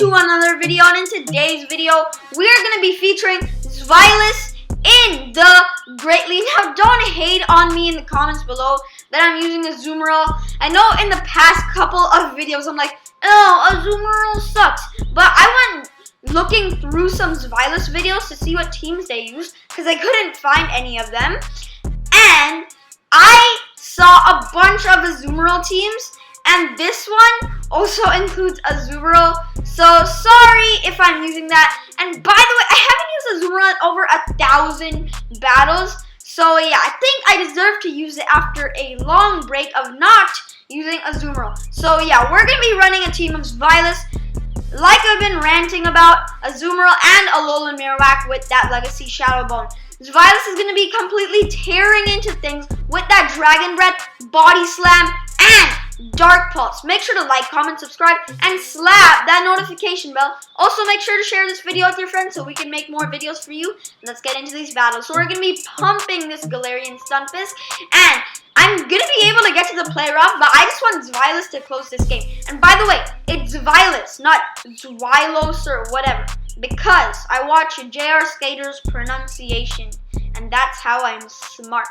into another video, and in today's video, we are going to be featuring Zweilous in the Great League. Now, don't hate on me in the comments below that I'm using Azumarill. I know in the past couple of videos, I'm like, oh, Azumarill sucks. But I went looking through some Zweilous videos to see what teams they use, because I couldn't find any of them. And I saw a bunch of Azumarill teams, and this one also includes Azumarill. So sorry if I'm using that. And by the way, I haven't used Azumarill in over 1,000 battles. So yeah, I think I deserve to use it after a long break of not using Azumarill. So yeah, we're gonna be running a team of Zweilous, like I've been ranting about, Azumarill and Alolan Marowak with that Legacy Shadow Bone. Zweilous is going to be completely tearing into things with that Dragon Breath, Body Slam, and Dark Pulse. Make sure to like, comment, subscribe, and slap that notification bell. Also, make sure to share this video with your friends so we can make more videos for you. Let's get into these battles. So we're going to be pumping this Galarian Stunfisk, and I'm going to be able to get to the player off, but I just want Zweilous to close this game. And by the way, it's Zweilous, not Zweilous or whatever, because I watch JR Skater's pronunciation, and that's how I'm smart.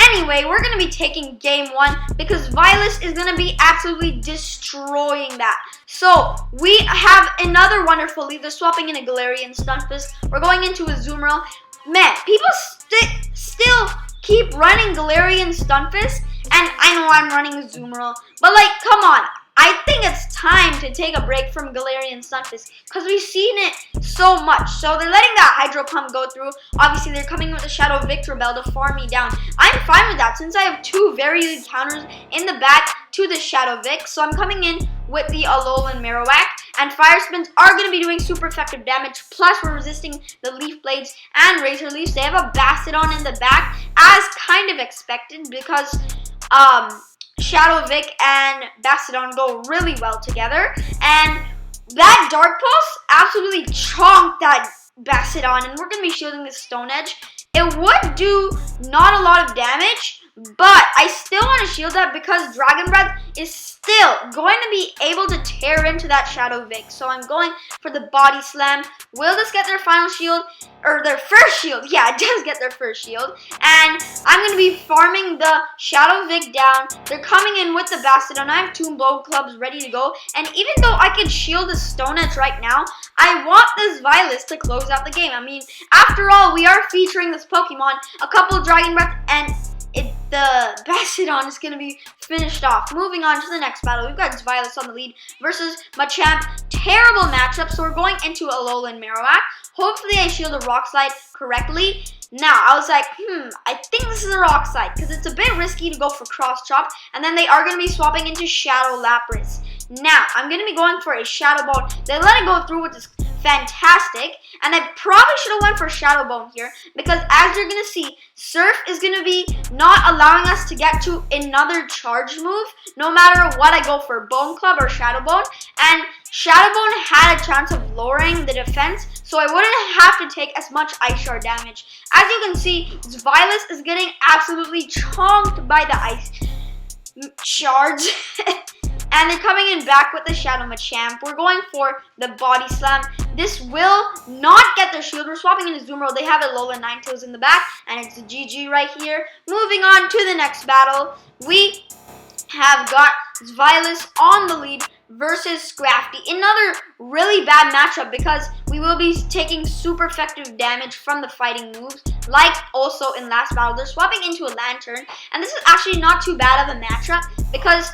Anyway, we're going to be taking game 1 because Zweilous is going to be absolutely destroying that. So, we have another wonderful lead. They're swapping in a Galarian Stunfisk. We're going into Azumarill. Man, people still keep running Galarian Stunfisk, and I know I'm running Azumarill, but like, come on. I think it's time to take a break from Galarian Stunfisk because we've seen it so much. So they're letting that Hydro Pump go through. Obviously, they're coming with a Shadow Victor Bell to farm me down. I'm fine with that since I have 2 very good counters in the back to the Shadow Vic. So I'm coming in with the Alolan Marowak, and Fire Spins are going to be doing super effective damage. Plus, we're resisting the Leaf Blades and Razor Leafs. They have a Bastiodon in the back, as kind of expected, because Shadow Vic and Bastiodon go really well together. And that Dark Pulse absolutely chonked that Bastiodon, and we're going to be shielding the Stone Edge. It would do not a lot of damage, but I still want to shield that because Dragon Breath is still going to be able to tear into that Shadow Vic. So I'm going for the Body Slam. Will this get their final shield? Or their first shield? Yeah, it does get their first shield. And I'm going to be farming the Shadow Vic down. They're coming in with the Bastiodon. I have 2 Blow Clubs ready to go. And even though I could shield the Stone Edge right now, I want this Zweilous to close out the game. I mean, after all, we are featuring this Pokemon. A couple Dragon Breath and the Bastiodon is going to be finished off. Moving on to the next battle, we've got Zweilous on the lead versus Machamp. Terrible matchup, so we're going into Alolan Marowak. Hopefully I shield a Rock Slide correctly. Now, I was like, I think this is a Rock Slide because it's a bit risky to go for Cross Chop, and then they are going to be swapping into Shadow Lapras. Now, I'm going to be going for a Shadow Bone. They let it go through, which is fantastic, and I probably should have went for Shadow Bone here because as you're going to see, Surf is going to be not allowing us to get to another charge move no matter what I go for, Bone Club or Shadow Bone, and Shadow Bone had a chance of lowering the defense, so I wouldn't have to take as much Ice Shard damage. As you can see, Zweilous is getting absolutely chomped by the Ice Shards. And they're coming in back with the Shadow Machamp. We're going for the Body Slam. This will not get their shield. We're swapping into Azumarill. They have Alolan Ninetales in the back, and it's a GG right here. Moving on to the next battle, we have got Zweilous on the lead versus Scrafty. Another really bad matchup because we will be taking super effective damage from the fighting moves, like also in last battle. They're swapping into a Lantern, and this is actually not too bad of a matchup because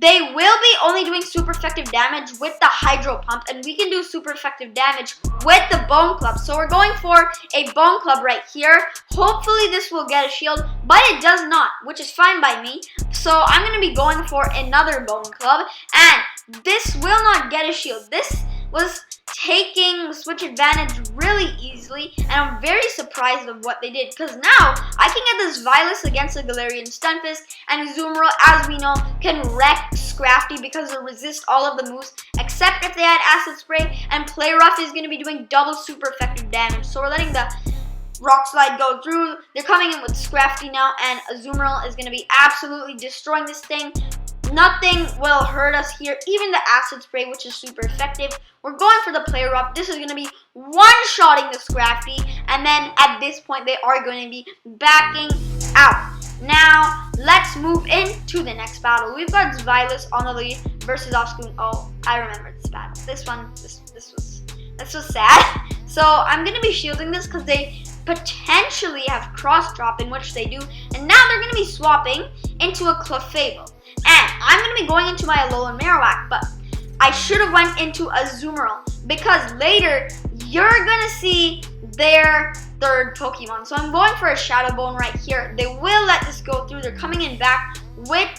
they will be only doing super effective damage with the Hydro Pump, and we can do super effective damage with the Bone Club. So we're going for a Bone Club right here. Hopefully this will get a shield, but it does not, which is fine by me. So I'm going to be going for another Bone Club, and this will not get a shield. This was taking Switch Advantage really easily, and I'm very surprised of what they did because now I can get this Zweilous against the Galarian Stunfisk, and Azumarill, as we know, can wreck Scrafty because they resist all of the moves except if they had Acid Spray, and Play Rough is going to be doing double super effective damage. So we're letting the Rock Slide go through. They're coming in with Scrafty now, and Azumarill is going to be absolutely destroying this thing. Nothing will hurt us here. Even the acid spray, which is super effective. We're going for the player up. This is going to be one-shotting the Scrafty. And then at this point, they are going to be backing out. Now, let's move into the next battle. We've got Zweilous on the lead versus Oscoon. Oh, I remember this battle. This was sad. So I'm going to be shielding this because they potentially have cross drop, in which they do. And now they're going to be swapping into a Clefable. And I'm going to be going into my Alolan Marowak, but I should have went into a Azumarill because later you're going to see their third Pokemon. So I'm going for a Shadow Bone right here. They will let this go through. They're coming in back with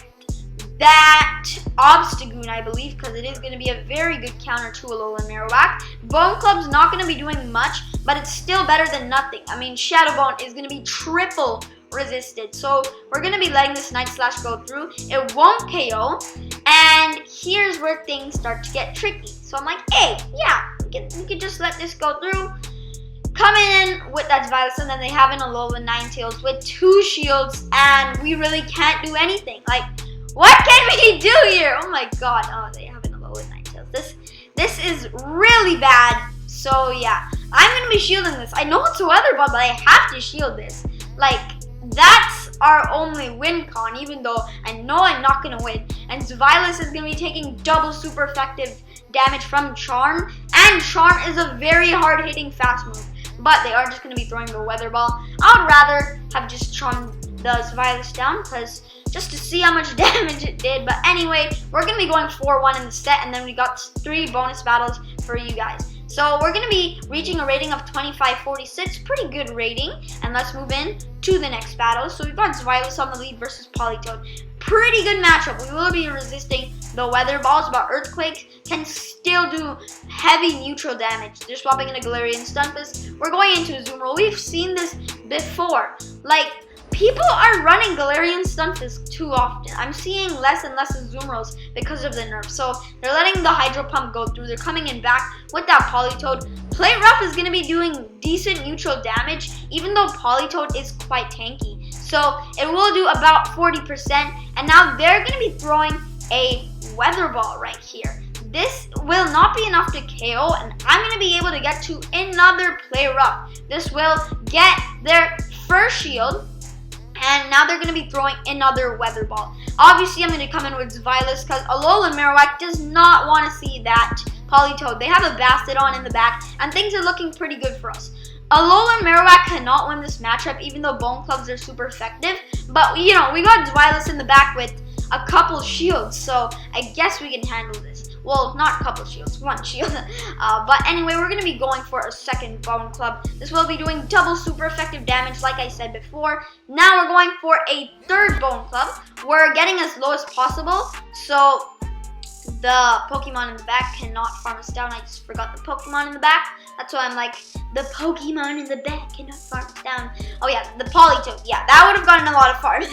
that Obstagoon, I believe, because it is going to be a very good counter to Alolan Marowak. Bone Club's not going to be doing much, but it's still better than nothing. I mean, Shadow Bone is going to be triple resisted. So we're going to be letting this Night Slash go through. It won't KO. And here's where things start to get tricky. So I'm like, hey, yeah, we can just let this go through. Coming in with that Zweilous, and then they have an Alolan Ninetales with 2 shields, and we really can't do anything. Like, what can we do here? Oh my god. Oh, they have an Alolan Ninetales. This is really bad. So yeah, I'm going to be shielding this. I know it's a Weather Ball, but I have to shield this. Like, that's our only win con, even though I know I'm not going to win. And Zweilous is going to be taking double super effective damage from Charm. And Charm is a very hard-hitting fast move. But they are just going to be throwing the Weather Ball. I would rather have just charmed the Zweilous down, because just to see how much damage it did. But anyway, we're going to be going 4-1 in the set, and then we got 3 bonus battles for you guys. So we're going to be reaching a rating of 25-46, pretty good rating. And let's move in to the next battle. So we've got Zweilous on the lead versus Politoed. Pretty good matchup. We will be resisting the Weather Balls, but Earthquake can still do heavy neutral damage. They're swapping into Galarian Stunfisk. We're going into Azumarill. We've seen this before. Like, people are running Galarian Stunfisk too often. I'm seeing less and less Azumarills because of the nerf. So they're letting the Hydro Pump go through. They're coming in back with that Politoed. Play Rough is going to be doing decent neutral damage, even though Politoed is quite tanky. So it will do about 40%. And now they're going to be throwing a Weather Ball right here. This will not be enough to KO, and I'm going to be able to get to another Play Rough. This will get their first shield. And now they're going to be throwing another Weather Ball. Obviously, I'm going to come in with Zweilous because Alolan Marowak does not want to see that Politoed. They have a Bastodon in the back, and things are looking pretty good for us. Alolan Marowak cannot win this matchup, even though Bone Clubs are super effective. But, you know, we got Zweilous in the back with a couple shields, so I guess we can handle this. Well, not a couple shields, 1 shield. But anyway, we're going to be going for a second Bone Club. This will be doing double super effective damage, like I said before. Now we're going for a third Bone Club. We're getting as low as possible, so the Pokemon in the back cannot farm us down. I just forgot the Pokemon in the back. That's why I'm like, the Pokemon in the back cannot farm us down. Oh yeah, the Politoed. Yeah, that would have gotten a lot of farm.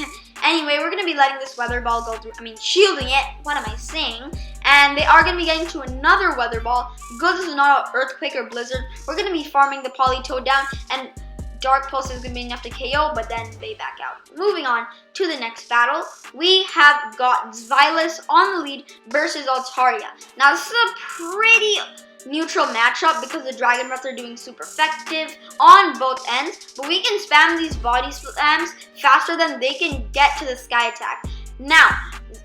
Anyway, we're going to be letting this Weather Ball go through. I mean, shielding it. What am I saying? And they are going to be getting to another Weather Ball. Because this is not an Earthquake or Blizzard, we're going to be farming the Politoed down. And Dark Pulse is going to be enough to KO, but then they back out. Moving on to the next battle, we have got Zweilous on the lead versus Altaria. Now, this is a pretty neutral matchup because the Dragon Breath are doing super effective on both ends, but we can spam these body slams faster than they can get to the Sky Attack. Now,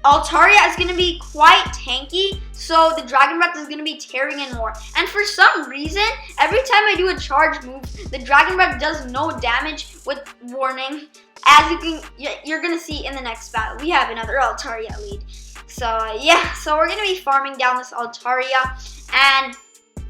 Altaria is going to be quite tanky, so the Dragon Breath is going to be tearing in more. And for some reason, every time I do a charge move, the Dragon Breath does no damage with warning. As you're going to see in the next battle, we have another Altaria lead. So yeah, so we're going to be farming down this Altaria, and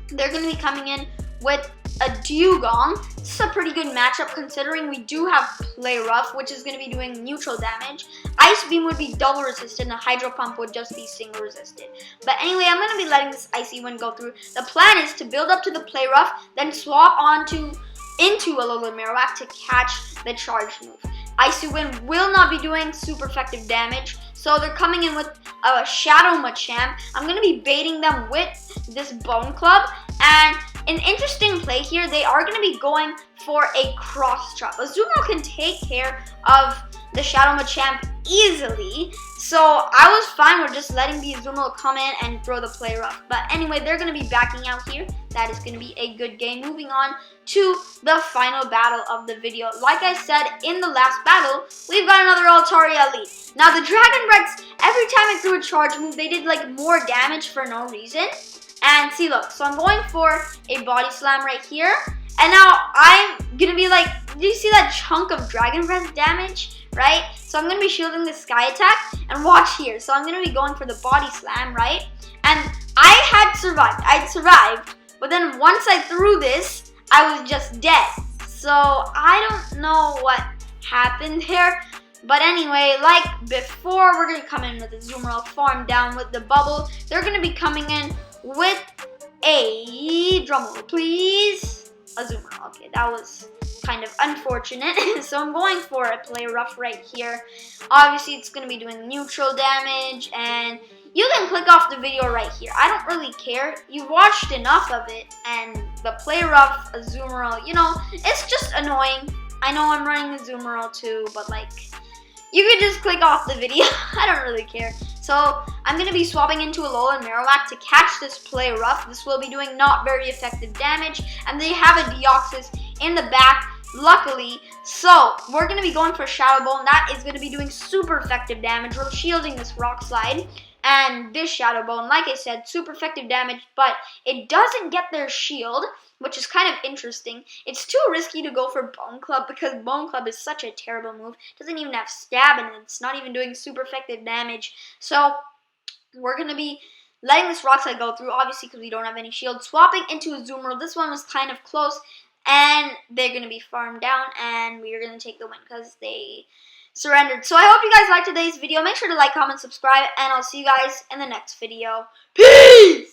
they're going to be coming in with a Dewgong. This is a pretty good matchup considering we do have Play Rough, which is going to be doing neutral damage. Ice Beam would be double resisted, and a Hydro Pump would just be single resisted. But anyway, I'm going to be letting this Icy Wind go through. The plan is to build up to the Play Rough, then swap into Alolan Marowak to catch the charge move. Icy Wind will not be doing super effective damage, so they're coming in with a Shadow Machamp. I'm going to be baiting them with this Bone Club, and an interesting play here, they are going to be going for a Cross Chop. Azumarill can take care of the Shadow Machamp easily. So I was fine with just letting the Azumarill come in and throw the play rough. But anyway, they're going to be backing out here. That is going to be a good game. Moving on to the final battle of the video. Like I said in the last battle, we've got another Altaria Elite. Now the Dragon Breaths, every time I threw a charge move, they did like more damage for no reason. And see, look, so I'm going for a Body Slam right here. And now I'm going to be like, do you see that chunk of Dragon Breath damage, right? So I'm going to be shielding the Sky Attack. And watch here. So I'm going to be going for the Body Slam, right? And I had survived. I'd survived. But then once I threw this, I was just dead. So I don't know what happened here. But anyway, like before, we're going to come in with the Azumarill, farm down with the bubble. They're going to be coming in with a, drumroll please, Azumarill. Okay, that was kind of unfortunate. So I'm going for a play rough right here. Obviously, it's going to be doing neutral damage, and you can click off the video right here. I don't really care. You watched enough of it, and the play rough Azumarill, you know, it's just annoying. I know I'm running Azumarill too, but like, you could just click off the video. I don't really care. So I'm going to be swapping into Alolan Marowak to catch this play rough. This will be doing not very effective damage, and they have a Deoxys in the back, luckily. So we're going to be going for Shadow Ball, and that is going to be doing super effective damage. We're shielding this Rock Slide and this Shadow Ball, and like I said, super effective damage, but it doesn't get their shield, which is kind of interesting. It's too risky to go for Bone Club because Bone Club is such a terrible move. It doesn't even have stab in it. It's not even doing super effective damage. So we're going to be letting this Rock Slide go through, obviously, because we don't have any shield. Swapping into Azumarill. This one was kind of close, and they're going to be farmed down, and we are going to take the win because they surrendered. So I hope you guys liked today's video. Make sure to like, comment, subscribe, and I'll see you guys in the next video. Peace!